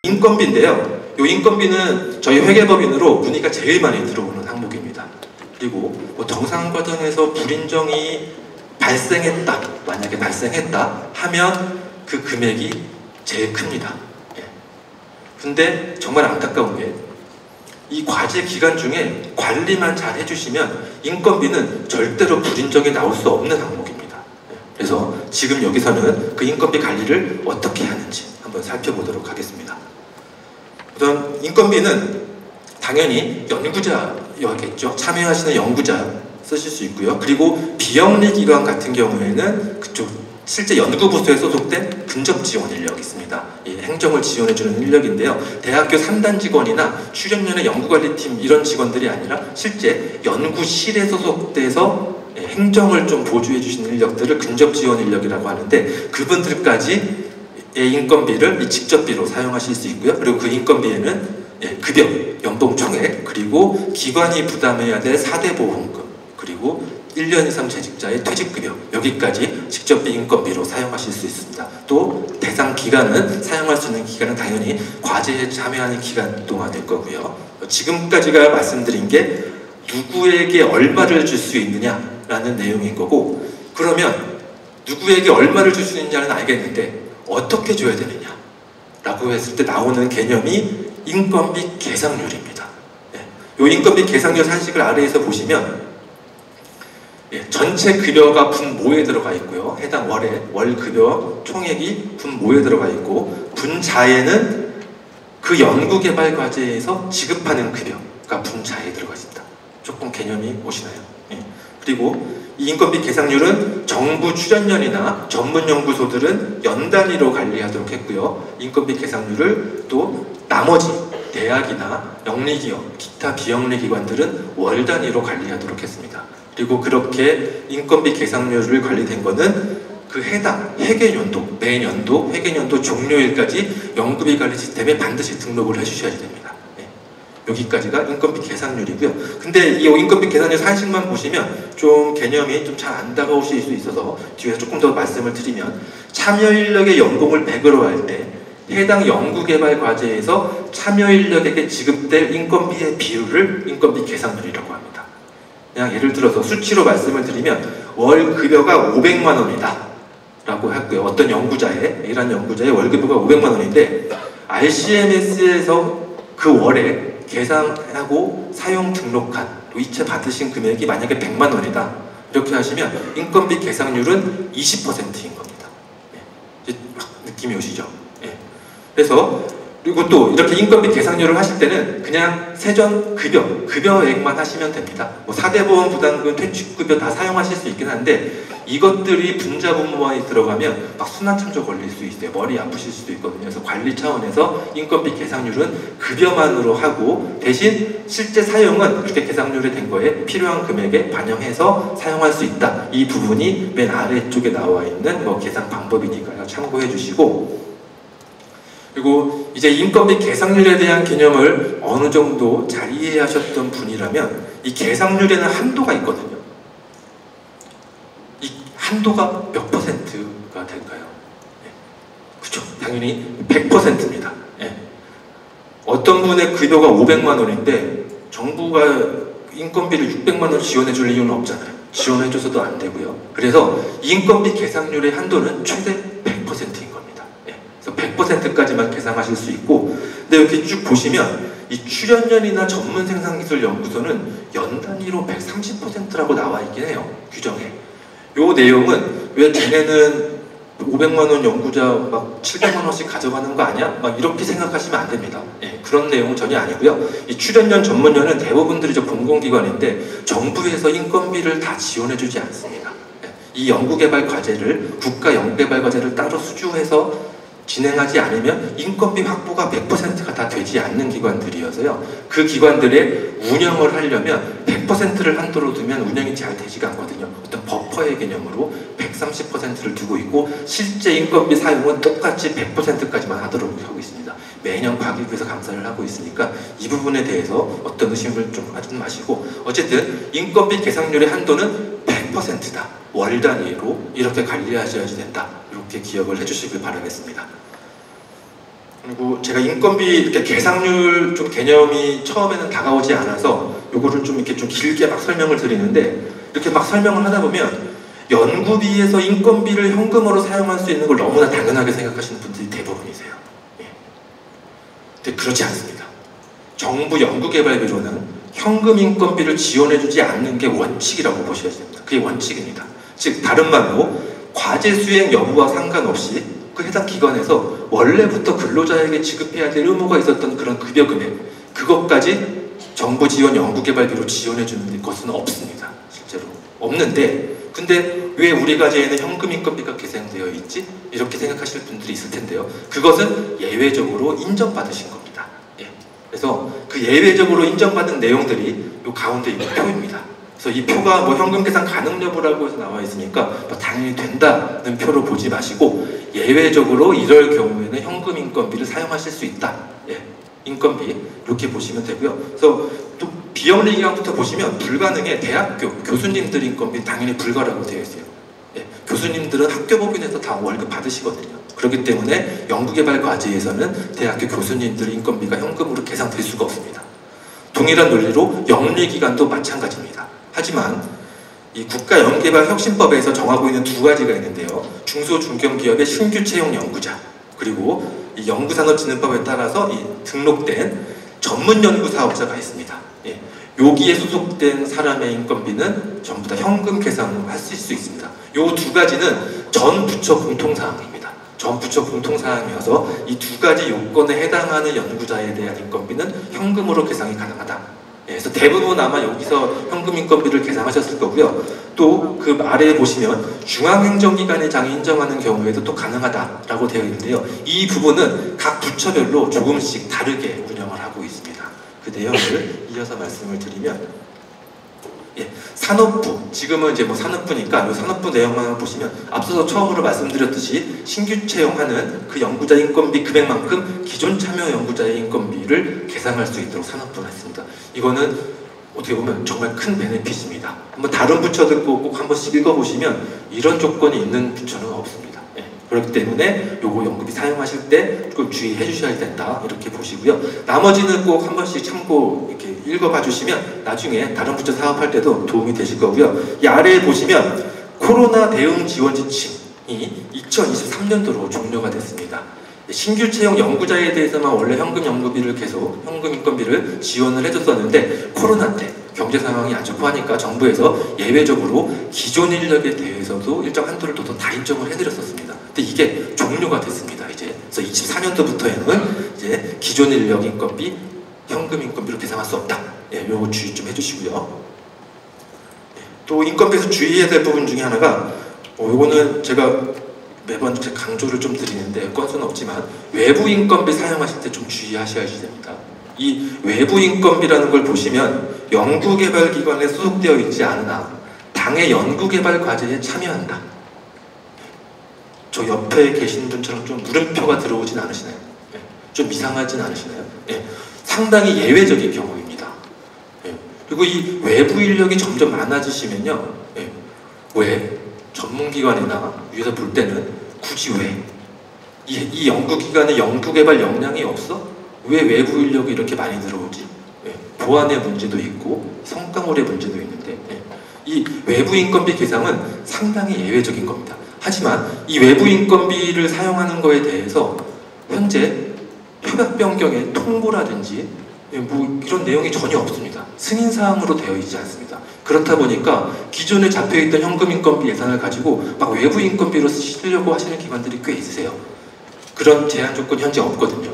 인건비인데요. 이 인건비는 저희 회계법인으로 문의가 제일 많이 들어오는 항목입니다. 그리고 뭐 정상 과정에서 불인정이 발생했다, 만약에 발생했다 하면 그 금액이 제일 큽니다. 예. 근데 정말 안타까운 게 이 과제 기간 중에 관리만 잘 해주시면 인건비는 절대로 불인정이 나올 수 없는 항목입니다. 예. 그래서 지금 여기서는 그 인건비 관리를 어떻게 하는지 한번 살펴보도록 하겠습니다. 우선 인건비는 당연히 연구자여야겠죠. 참여하시는 연구자 쓰실 수 있고요. 그리고 비영리기관 같은 경우에는 그쪽 실제 연구부서에 소속된 근접 지원 인력이 있습니다. 이 행정을 지원해주는 인력인데요. 대학교 3단 직원이나 출연연의 연구관리팀 이런 직원들이 아니라 실제 연구실에 소속돼서 행정을 좀 보조해주시는 인력들을 근접 지원 인력이라고 하는데 그분들까지 인건비를 이 직접비로 사용하실 수 있고요. 그리고 그 인건비에는 급여, 연봉 총액, 그리고 기관이 부담해야 될 4대 보험금, 그리고 1년 이상 재직자의 퇴직급여, 여기까지 직접비 인건비로 사용하실 수 있습니다. 또 대상 기간은, 사용할 수 있는 기간은 당연히 과제에 참여하는 기간 동안일 거고요. 지금까지가 말씀드린 게 누구에게 얼마를 줄 수 있느냐라는 내용인 거고, 그러면 누구에게 얼마를 줄 수 있느냐는 알겠는데 어떻게 줘야 되느냐 라고 했을 때 나오는 개념이 인건비 계상률입니다. 이 인건비 계상률 산식을 아래에서 보시면 전체 급여가 분모에 들어가 있고요. 해당 월 급여 총액이 분모에 들어가 있고, 분자에는 그 연구개발 과제에서 지급하는 급여가 분자에 들어가 있습니다. 조금 개념이 오시나요? 그리고 이 인건비 계상률은 정부 출연연이나 전문연구소들은 연 단위로 관리하도록 했고요. 인건비 계상률을 또 나머지 대학이나 영리기업, 기타 비영리기관들은 월 단위로 관리하도록 했습니다. 그리고 그렇게 인건비 계상률을 관리된 거는 그 해당 회계연도, 매년도 회계연도 종료일까지 연구비 관리 시스템에 반드시 등록을 해주셔야 됩니다. 여기까지가 인건비 계상률이고요. 근데 이 인건비 계상률 산식만 보시면 좀 개념이 좀 잘 안 다가오실 수 있어서 뒤에서 조금 더 말씀을 드리면, 참여 인력의 연봉을 100으로 할 때 해당 연구개발 과제에서 참여 인력에게 지급될 인건비의 비율을 인건비 계상률이라고 합니다. 그냥 예를 들어서 수치로 말씀을 드리면 월 급여가 500만 원이다 라고 했고요. 어떤 연구자의, 이런 연구자의 월급여가 500만 원인데 RCMS에서 그 월에 계산하고 사용 등록한 이체 받으신 금액이 만약에 100만 원이다 이렇게 하시면 인건비 계상률은 20%인 겁니다. 이제 느낌이 오시죠? 그래서 그리고 또 이렇게 인건비 계상률을 하실 때는 그냥 세전 급여액만 하시면 됩니다. 뭐 4대 보험 부담금, 퇴직급여 다 사용하실 수 있긴 한데 이것들이 분자 분모에 들어가면 막 순환참조 걸릴 수 있어요. 머리 아프실 수도 있거든요. 그래서 관리 차원에서 인건비 계상률은 급여만으로 하고, 대신 실제 사용은 그렇게 계상률이 된 거에 필요한 금액에 반영해서 사용할 수 있다. 이 부분이 맨 아래쪽에 나와 있는 뭐 계산 방법이니까요. 참고해 주시고, 그리고 이제 인건비 계상률에 대한 개념을 어느 정도 잘 이해하셨던 분이라면 이 계상률에는 한도가 있거든요. 이 한도가 몇 %가 될까요? 그렇죠. 당연히 100%입니다. 어떤 분의 급여가 500만 원인데 정부가 인건비를 600만 원 지원해 줄 이유는 없잖아요. 지원해 줘서도 안 되고요. 그래서 인건비 계상률의 한도는 최대 100%인 겁니다. 100%까지만 계상하실 수 있고, 근데 이렇게 쭉 보시면 이 출연연이나 전문생산기술연구소는 연 단위로 130%라고 나와 있긴 해요. 규정에. 요 내용은 왜 쟤네는 500만 원 연구자 막 700만 원씩 가져가는 거 아니야? 막 이렇게 생각하시면 안 됩니다. 그런 내용은 전혀 아니고요. 이 출연연, 전문연은 대부분들이 공공기관인데 정부에서 인건비를 다 지원해주지 않습니다. 이 연구개발 과제를, 국가 연구개발 과제를 따로 수주해서 진행하지 않으면 인건비 확보가 100%가 다 되지 않는 기관들이어서요. 그 기관들의 운영을 하려면 100%를 한도로 두면 운영이 잘 되지가 않거든요. 어떤 버퍼의 개념으로 130%를 두고 있고, 실제 인건비 사용은 똑같이 100%까지만 하도록 하고 있습니다. 매년 과기부에서 감사를 하고 있으니까 이 부분에 대해서 어떤 의심을 좀 하지 마시고, 어쨌든 인건비 계상률의 한도는 100%다. 월 단위로 이렇게 관리하셔야 된다. 이렇게 기억을 해주시길 바라겠습니다. 그리고 제가 인건비 이렇게 계상률 좀 개념이 처음에는 다가오지 않아서 요거를 좀 이렇게 좀 길게 막 설명을 드리는데, 이렇게 막 설명을 하다 보면 연구비에서 인건비를 현금으로 사용할 수 있는 걸 너무나 당연하게 생각하시는 분들이 대부분이세요. 예. 근데 그렇지 않습니다. 정부 연구개발비로는 현금 인건비를 지원해주지 않는 게 원칙이라고 보셔야 됩니다. 그게 원칙입니다. 즉 다른 말로 과제 수행 여부와 상관없이 그 해당 기관에서 원래부터 근로자에게 지급해야 될 의무가 있었던 그런 급여 금액, 그것까지 정부 지원 연구개발비로 지원해주는 것은 없습니다. 실제로 없는데, 근데 왜 우리 과제에는 현금 인건비가 계산되어 있지? 이렇게 생각하실 분들이 있을 텐데요. 그것은 예외적으로 인정받으신 겁니다. 예. 그래서 그 예외적으로 인정받은 내용들이 이 가운데 있는 표입니다. 그래서 이 표가 뭐 현금 계산 가능 여부라고 해서 나와 있으니까 뭐 당연히 된다는 표로 보지 마시고, 예외적으로 이럴 경우에는 현금 인건비를 사용하실 수 있다. 예. 인건비 이렇게 보시면 되고요. 그래서 또 비영리 기관부터 보시면 불가능해. 대학교 교수님들 인건비 당연히 불가라고 되어 있어요. 예. 교수님들은 학교법인에서 다 월급 받으시거든요. 그렇기 때문에 연구개발 과제에서는 대학교 교수님들 인건비가 현금으로 계산될 수가 없습니다. 동일한 논리로 영리기관도 마찬가지입니다. 하지만 이 국가연구개발혁신법에서 정하고 있는 두 가지가 있는데요. 중소중견기업의 신규 채용 연구자, 그리고 이 연구산업진흥법에 따라서 이 등록된 전문연구사업자가 있습니다. 예. 여기에 소속된 사람의 인건비는 전부 다 현금 계산을 하실 수 있습니다. 이 두 가지는 전 부처 공통사항입니다. 전 부처 공통사항이어서 이 두 가지 요건에 해당하는 연구자에 대한 인건비는 현금으로 계산이 가능하다. 예, 그래서 대부분 아마 여기서 현금 인건비를 계산하셨을 거고요. 또 그 아래에 보시면 중앙행정기관의 장이 인정하는 경우에도 또 가능하다라고 되어 있는데요. 이 부분은 각 부처별로 조금씩 다르게 운영을 하고 있습니다. 그 내용을 이어서 말씀을 드리면, 예, 산업부, 지금은 이제 뭐 산업부니까 이 산업부 내용만 보시면 앞서서 처음으로 말씀드렸듯이 신규 채용하는 그 연구자 인건비 금액만큼 기존 참여 연구자의 인건비를 계산할 수 있도록 산업부가 했습니다. 이거는 어떻게 보면 정말 큰 베네핏입니다. 한번 다른 부처들 꼭 한 번씩 읽어보시면 이런 조건이 있는 부처는 없습니다. 예, 그렇기 때문에 요거 연구비 사용하실 때 꼭 주의해 주셔야 된다, 이렇게 보시고요. 나머지는 꼭 한 번씩 참고 이렇게 읽어봐 주시면 나중에 다른 부처 사업할 때도 도움이 되실 거고요. 이 아래에 보시면 코로나 대응 지원 지침이 2023년도로 종료가 됐습니다. 신규 채용 연구자에 대해서만 원래 현금 연구비를 계속 현금 인건비를 지원을 해줬었는데, 코로나 때 경제 상황이 안 좋고 하니까 정부에서 예외적으로 기존 인력에 대해서도 일정 한도를 둬서 다 인정을 해드렸었습니다. 근데 이게 종료가 됐습니다. 이제 그래서 24년도부터에는 이제 기존 인력 인건비 현금 인건비로 계산할 수 없다. 예, 요거 주의 좀 해주시고요. 예, 또 인건비에서 주의해야 될 부분 중에 하나가 요거는 제가 매번 강조를 좀 드리는데 건수는 없지만 외부 인건비 사용하실 때 좀 주의하셔야 됩니다. 이 외부 인건비라는 걸 보시면 연구개발기관에 소속되어 있지 않으나 당의 연구개발 과제에 참여한다. 저 옆에 계신 분처럼 좀 물음표가 들어오진 않으시나요? 예, 좀 이상하진 않으시나요? 예, 상당히 예외적인 경우입니다. 예, 그리고 이 외부 인력이 점점 많아지시면요. 예, 왜? 전문기관이나 위에서 볼 때는 굳이 왜? 이 연구기관의 연구개발 역량이 없어? 왜 외부 인력이 이렇게 많이 들어오지? 예, 보안의 문제도 있고 성과물의 문제도 있는데, 예, 이 외부 인건비 계상은 상당히 예외적인 겁니다. 하지만 이 외부 인건비를 사용하는 거에 대해서 현재 협약 변경의 통보라든지 뭐 이런 내용이 전혀 없습니다. 승인사항으로 되어 있지 않습니다. 그렇다 보니까 기존에 잡혀있던 현금 인건비 예산을 가지고 막 외부 인건비로 쓰시려고 하시는 기관들이 꽤 있으세요. 그런 제한 조건이 현재 없거든요.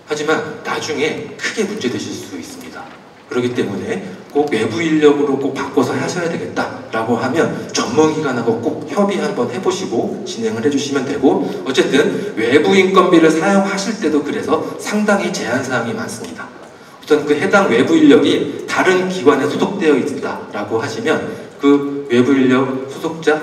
하지만 나중에 크게 문제되실 수 있습니다. 그렇기 때문에 꼭 외부 인력으로 꼭 바꿔서 하셔야 되겠다라고 하면 전문기관하고 꼭 협의 한번 해보시고 진행을 해주시면 되고, 어쨌든 외부 인건비를 사용하실 때도 그래서 상당히 제한사항이 많습니다. 우선 그 해당 외부 인력이 다른 기관에 소속되어 있다라고 하시면 그 외부 인력 소속자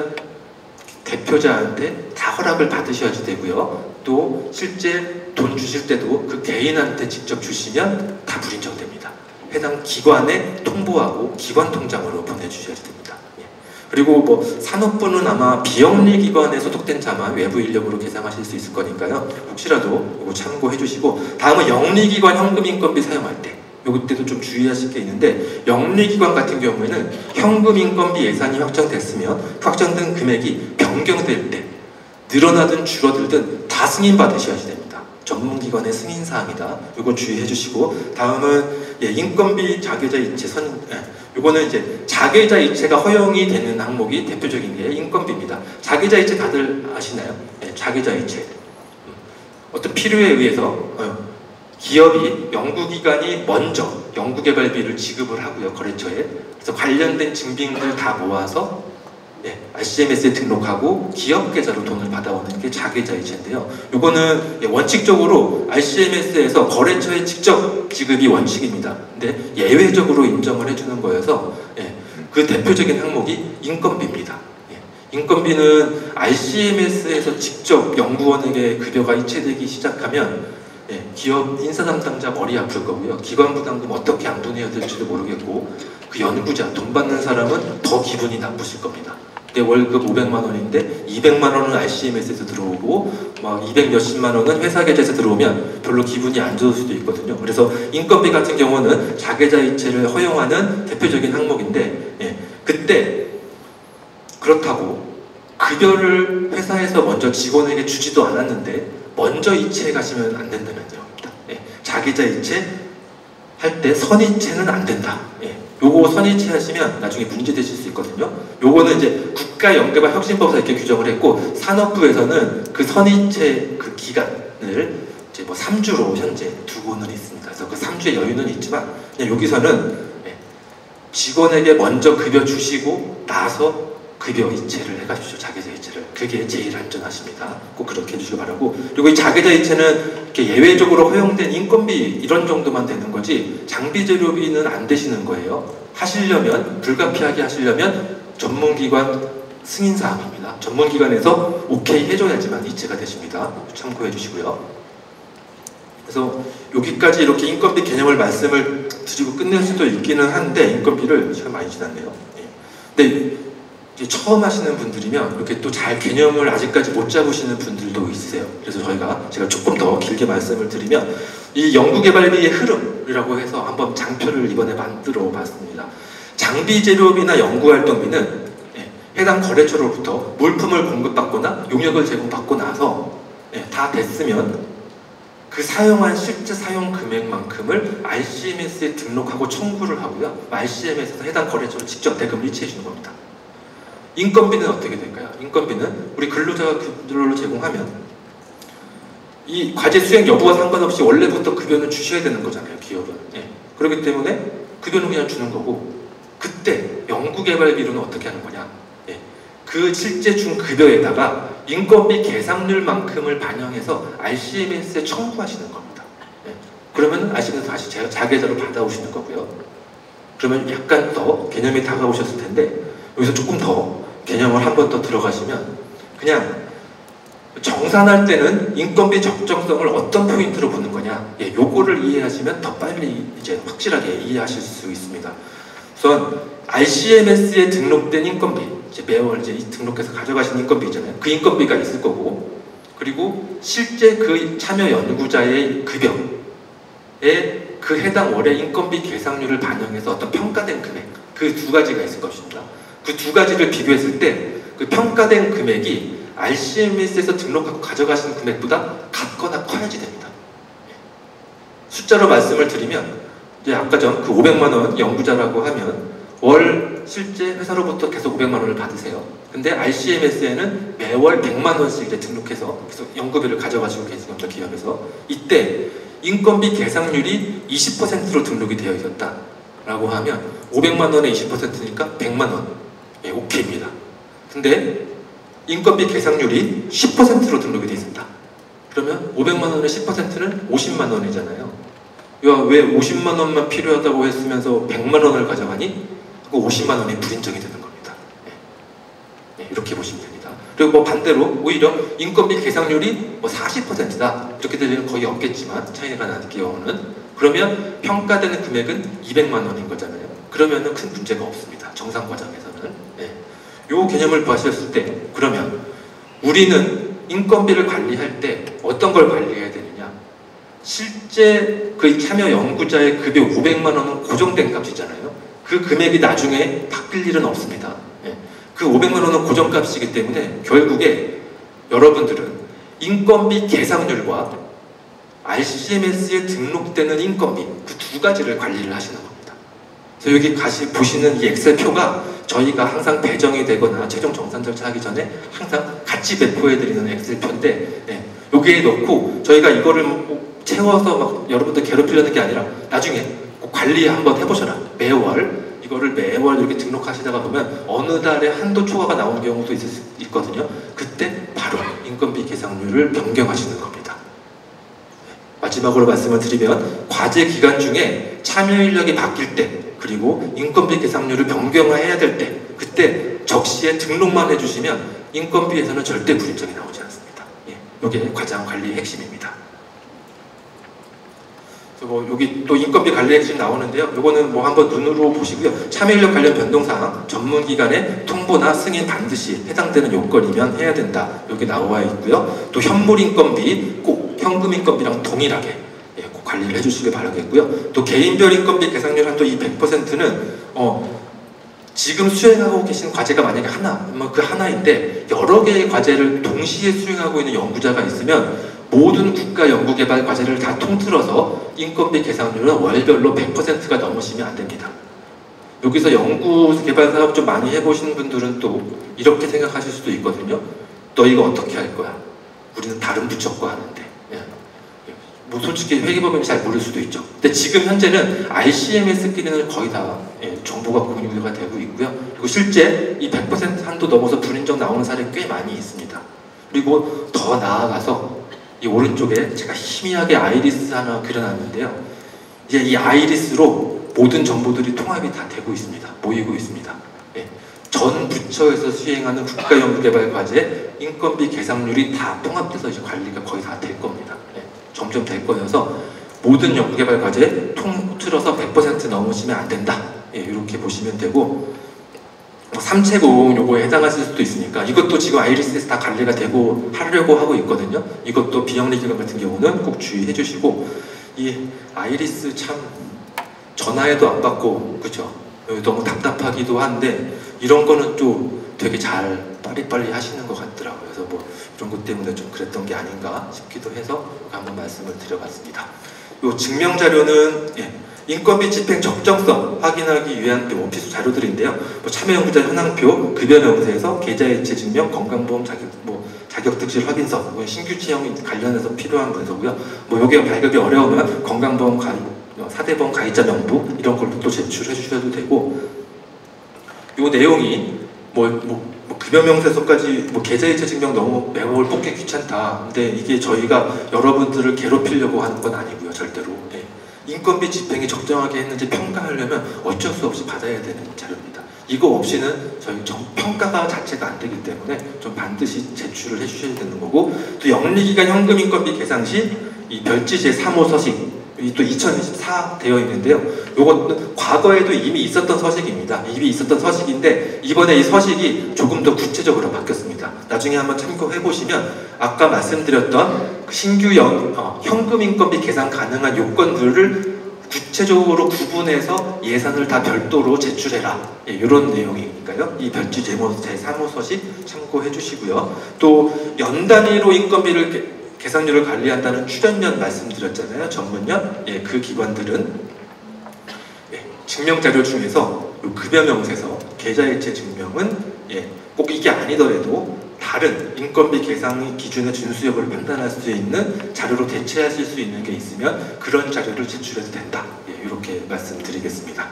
대표자한테 다 허락을 받으셔야 되고요. 또 실제 돈 주실 때도 그 개인한테 직접 주시면 다 불인정됩니다. 해당 기관에 통보하고 기관 통장으로 보내주셔야 됩니다. 예. 그리고 뭐 산업부는 아마 비영리 기관에 소속된 자만 외부 인력으로 계상하실 수 있을 거니까요. 혹시라도 이거 참고해 주시고, 다음은 영리기관 현금인건비 사용할 때 요때도 좀 주의하실 게 있는데, 영리기관 같은 경우에는 현금인건비 예산이 확정됐으면 확정된 금액이 변경될 때 늘어나든 줄어들든 다 승인받으셔야 됩니다. 전문기관의 승인사항이다. 이거 주의해 주시고, 다음은 인건비 자계자 이체 요거는 이제 자계자 이체가 허용이 되는 항목이 대표적인 게 인건비입니다. 자계자 이체 다들 아시나요? 자계자 이체. 어떤 필요에 의해서 기업이 연구기관이 먼저 연구개발비를 지급을 하고요, 거래처에. 그래서 관련된 증빙들 다 모아서 RCMS에 등록하고 기업 계좌로 돈을 받아오는 게 자계자 이체인데요. 요거는 원칙적으로 RCMS에서 거래처에 직접 지급이 원칙입니다. 근데 예외적으로 인정을 해주는 거여서 그 대표적인 항목이 인건비입니다. 인건비는 RCMS에서 직접 연구원에게 급여가 이체되기 시작하면 기업 인사 담당자 머리 아플 거고요. 기관 부담금 어떻게 안분해야 될지도 모르겠고, 그 연구자, 돈 받는 사람은 더 기분이 나쁘실 겁니다. 내 월급 500만 원인데 200만 원은 RCMS에서 들어오고 막 200 몇십만 원은 회사 계좌에서 들어오면 별로 기분이 안 좋을 수도 있거든요. 그래서 인건비 같은 경우는 자계자 이체를 허용하는 대표적인 항목인데, 그때 그렇다고 급여를 회사에서 먼저 직원에게 주지도 않았는데 먼저 이체해 가시면 안 된다는 겁니다. 자계자 이체 할 때 선이체는 안 된다. 요거 선이체 하시면 나중에 문제 되실 수 있거든요. 요거는 이제 국가연계발 혁신법에서 이렇게 규정을 했고, 산업부에서는 그 선이체 그 기간을 이제 뭐 3주로 현재 두고는 있습니다. 그래서 그 3주의 여유는 있지만, 그냥 여기서는 직원에게 먼저 급여 주시고 나서 급여 이체를 해가십시오. 자계자 이체를. 그게 제일 안전하십니다. 꼭 그렇게 해주시기 바라고. 그리고 이 자계자 이체는 이렇게 예외적으로 허용된 인건비 이런 정도만 되는 거지 장비 재료비는 안 되시는 거예요. 하시려면, 불가피하게 하시려면 전문기관 승인사항입니다. 전문기관에서 오케이 해줘야지만 이체가 되십니다. 참고해 주시고요. 그래서 여기까지 이렇게 인건비 개념을 말씀을 드리고 끝낼 수도 있기는 한데, 인건비를 시간 많이 지났네요. 근데 처음 하시는 분들이면 이렇게 또 잘 개념을 아직까지 못 잡으시는 분들도 있으세요. 그래서 제가 조금 더 길게 말씀을 드리면, 이 연구개발비의 흐름이라고 해서 한번 장표를 이번에 만들어 봤습니다. 장비 재료비나 연구활동비는 해당 거래처로부터 물품을 공급받거나 용역을 제공받고 나서 다 됐으면 그 사용한 실제 사용 금액만큼을 RCMS에 등록하고 청구를 하고요, RCMS에서 해당 거래처로 직접 대금을 이체해 주는 겁니다. 인건비는 어떻게 될까요? 인건비는 우리 근로자가 급여를 제공하면 이 과제 수행 여부와 상관없이 원래부터 급여는 주셔야 되는 거잖아요, 기업은. 그렇기 때문에 급여는 그냥 주는 거고, 그때 연구개발비로는 어떻게 하는 거냐? 그 실제 준 급여에다가 인건비 계상률만큼을 반영해서 RCMS에 청구하시는 겁니다. 그러면 RCMS 다시 자계자로 받아오시는 거고요. 그러면 약간 더 개념이 다가오셨을 텐데, 여기서 조금 더 개념을 한 번 더 들어가시면, 그냥 정산할 때는 인건비 적정성을 어떤 포인트로 보는 거냐, 요거를 이해하시면 더 빨리 이제 확실하게 이해하실 수 있습니다. 우선 RCMS에 등록된 인건비, 이제 매월 이제 등록해서 가져가시는 인건비 있잖아요. 그 인건비가 있을 거고, 그리고 실제 그 참여 연구자의 급여에 그 해당 월의 인건비 계상률을 반영해서 어떤 평가된 금액, 그 두 가지가 있을 것입니다. 그 두 가지를 비교했을 때 그 평가된 금액이 RCMS에서 등록하고 가져가시는 금액보다 같거나 커야지 됩니다. 숫자로 말씀을 드리면, 이제 아까 전 그 500만 원 연구자라고 하면 월 실제 회사로부터 계속 500만 원을 받으세요. 근데 RCMS에는 매월 100만 원씩 이제 등록해서 계속 연구비를 가져가시고 계신 겁니다, 기업에서. 이때 인건비 계상률이 20%로 등록이 되어 있었다라고 하면 500만 원에 20%니까 100만 원. 오케이입니다. 근데 인건비 계상률이 10%로 등록이 되어 있습니다. 그러면 500만 원의 10%는 50만 원이잖아요. 왜 50만 원만 필요하다고 했으면서 100만 원을 가져가니? 그 50만 원이 불인정이 되는 겁니다. 이렇게 보시면 됩니다. 그리고 뭐 반대로 오히려 인건비 계상률이 뭐 40%다 이렇게 되면 거의 없겠지만 차이가 나는 경우는, 그러면 평가되는 금액은 200만 원인 거잖아요. 그러면은 큰 문제가 없습니다, 정상 과정에서는. 요 개념을 보았을 때 그러면 우리는 인건비를 관리할 때 어떤 걸 관리해야 되느냐? 실제 그 참여 연구자의 급여 500만 원은 고정된 값이잖아요. 그 금액이 나중에 바뀔 일은 없습니다. 예. 그 500만 원은 고정값이기 때문에 결국에 여러분들은 인건비 계상률과 RCMS에 등록되는 인건비 그 두 가지를 관리를 하시는 겁니다. 그래서 여기 보시는 이 엑셀표가 저희가 항상 배정이 되거나 최종 정산 절차 하기 전에 항상 같이 배포해드리는 엑셀표인데 네, 여기에 넣고 저희가 이거를 채워서 막 여러분들 괴롭히려는 게 아니라 나중에 꼭 관리 한번 해보셔라. 매월 이거를 매월 이렇게 등록하시다가 보면 어느 달에 한도 초과가 나오는 경우도 있거든요. 그때 바로 인건비 계상률을 변경하시는 겁니다. 마지막으로 말씀을 드리면 과제 기간 중에 참여 인력이 바뀔 때 그리고 인건비 계상률을 변경을 해야 될 때 그때 적시에 등록만 해주시면 인건비에서는 절대 불인정이 나오지 않습니다. 예, 이게 과장 관리의 핵심입니다. 뭐 여기 또 인건비 관리 핵심 나오는데요. 요거는 뭐 한번 눈으로 보시고요. 참여 인력 관련 변동사항 전문기관의 통보나 승인 반드시 해당되는 요건이면 해야 된다. 여기 나와 있고요. 또 현물 인건비 꼭 현금 인건비랑 동일하게 예, 꼭 관리를 해주시길 바라겠고요. 또 개인별 인건비 계상률 한도 이 100%는 지금 수행하고 계신 과제가 만약에 그 하나인데 여러 개의 과제를 동시에 수행하고 있는 연구자가 있으면 모든 국가 연구개발 과제를 다 통틀어서 인건비 계상률은 월별로 100%가 넘으시면 안 됩니다. 여기서 연구개발 사업 좀 많이 해보시는 분들은 또 이렇게 생각하실 수도 있거든요. 너 이거 어떻게 할 거야? 우리는 다른 부처과 하는데. 뭐 솔직히 회계법인이 잘 모를 수도 있죠. 근데 지금 현재는 RCMS끼리는 거의 다 정보가 공유가 되고 있고요. 그리고 실제 이 100% 한도 넘어서 불인정 나오는 사례 꽤 많이 있습니다. 그리고 더 나아가서 이 오른쪽에 제가 희미하게 아이리스 하나 그려놨는데요. 이제 이 아이리스로 모든 정보들이 통합이 다 되고 있습니다. 모이고 있습니다. 예. 전 부처에서 수행하는 국가연구개발 과제 인건비 계상률이 다 통합돼서 이제 관리가 거의 다 될 겁니다. 예. 점점 될 거여서 모든 연구개발 과제 통틀어서 100% 넘으시면 안 된다. 예, 이렇게 보시면 되고 3채공 요거에 해당하실 수도 있으니까 이것도 지금 아이리스에서 다 관리가 되고 하려고 하고 있거든요. 이것도 비영리기관 같은 경우는 꼭 주의해 주시고 이 아이리스 참 전화해도 안 받고 그죠? 너무 답답하기도 한데 이런 거는 또 되게 잘 빨리빨리 하시는 것 같더라고요. 그래서 뭐 이런 것 때문에 좀 그랬던 게 아닌가 싶기도 해서 한번 말씀을 드려봤습니다. 요 증명 자료는 인건비 집행 적정성 확인하기 위한 오피스 자료들인데요. 뭐 참여 연구자 현황표, 급여 명세서, 계좌이체 증명, 건강보험 자격특실 확인서, 신규 채용 관련해서 필요한 문서고요. 뭐 요게 발급이 어려우면 건강보험 사대보험 가입자 명부 이런 걸로 또 제출해 주셔도 되고 요 내용이 급여 명세서까지 계좌이체 증명 너무 매월 뽑기 귀찮다. 근데 이게 저희가 여러분들을 괴롭히려고 하는 건 아니고요, 절대로. 인건비 집행이 적정하게 했는지 평가하려면 어쩔 수 없이 받아야 되는 자료입니다. 이거 없이는 저희 평가가 자체가 안 되기 때문에 좀 반드시 제출을 해주셔야 되는 거고 또 영리기간 현금 인건비 계산 시 이 별지 제3호 서식 또 2024 되어 있는데요. 요거는 과거에도 이미 있었던 서식입니다. 이미 있었던 서식인데 이번에 이 서식이 조금 더 구체적으로 바뀌었습니다. 나중에 한번 참고해 보시면 아까 말씀드렸던 신규 현금 인건비 계산 가능한 요건들을 구체적으로 구분해서 예산을 다 별도로 제출해라. 이런 내용이니까요. 이 별지 제3호 서식 참고해 주시고요. 또 연 단위로 인건비를 계상률을 관리한다는 출연연 말씀드렸잖아요. 전문연. 그 기관들은 증명자료 중에서 급여 명세서, 계좌이체 증명은 꼭 이게 아니더라도 다른 인건비 계상 기준의 준수 여부를 판단할 수 있는 자료로 대체하실 수 있는 게 있으면 그런 자료를 제출해도 된다. 이렇게 말씀드리겠습니다.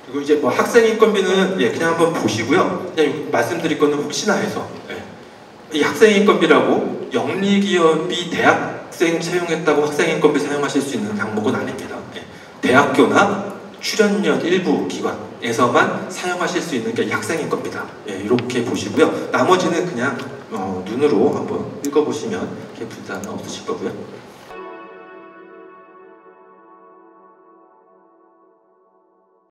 그리고 이제 학생 인건비는 그냥 한번 보시고요. 그냥 말씀드릴 거는 혹시나 해서 이 학생 인건비라고 영리기업이 대학생 채용했다고 학생 인건비 사용하실 수 있는 항목은 아닙니다. 대학교나 출연연 일부 기관에서만 사용하실 수 있는 게 학생 인건비다. 이렇게 보시고요. 나머지는 그냥 눈으로 한번 읽어보시면 부담은 없으실 거고요.